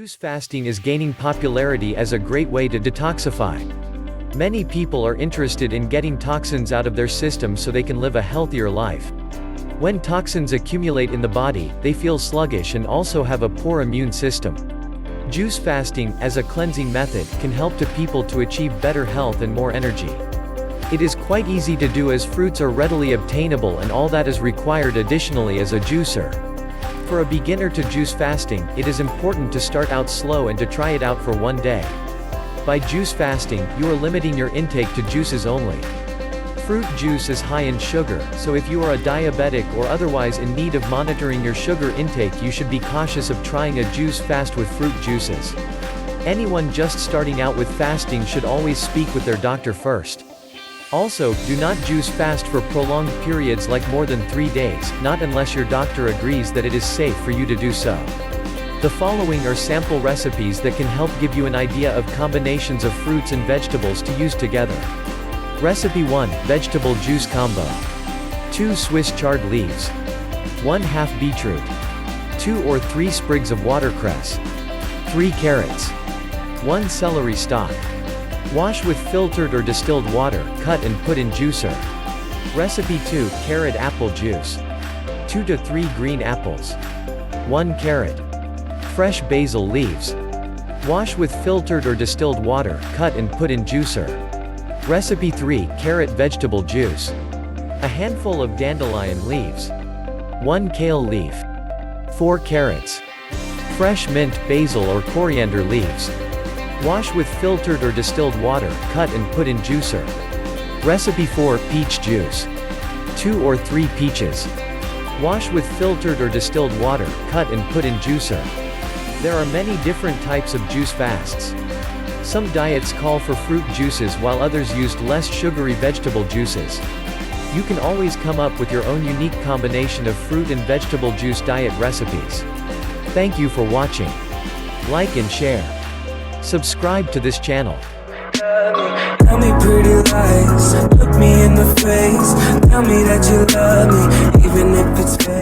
Juice fasting is gaining popularity as a great way to detoxify. Many people are interested in getting toxins out of their system so they can live a healthier life. When toxins accumulate in the body, they feel sluggish and also have a poor immune system. Juice fasting, as a cleansing method, can help to people to achieve better health and more energy. It is quite easy to do as fruits are readily obtainable and all that is required additionally is a juicer. For a beginner to juice fasting, it is important to start out slow and to try it out for one day. By juice fasting, you are limiting your intake to juices only. Fruit juice is high in sugar, so if you are a diabetic or otherwise in need of monitoring your sugar intake, you should be cautious of trying a juice fast with fruit juices. Anyone just starting out with fasting should always speak with their doctor first. Also, do not juice fast for prolonged periods like more than 3 days, not unless your doctor agrees that it is safe for you to do so. The following are sample recipes that can help give you an idea of combinations of fruits and vegetables to use together. Recipe 1, Vegetable Juice Combo. 2 Swiss chard leaves. 1/2 beetroot. 2 or 3 sprigs of watercress. 3 carrots. 1 celery stalk. Wash with filtered or distilled water, cut and put in juicer. Recipe 2, Carrot apple juice. 2 to 3 green apples. 1 carrot. Fresh basil leaves. Wash with filtered or distilled water, cut and put in juicer. Recipe 3, Carrot vegetable juice. A handful of dandelion leaves. 1 kale leaf. 4 carrots. Fresh mint, basil or coriander leaves. Wash with filtered or distilled water, cut and put in juicer. Recipe 4, Peach juice. 2 or 3 peaches. Wash with filtered or distilled water, cut and put in juicer. There are many different types of juice fasts. Some diets call for fruit juices while others used less sugary vegetable juices. You can always come up with your own unique combination of fruit and vegetable juice diet recipes. Thank you for watching. Like and share. Subscribe to this channel. Tell me pretty lies, look me in the face. Tell me that you love me, even if it's fake.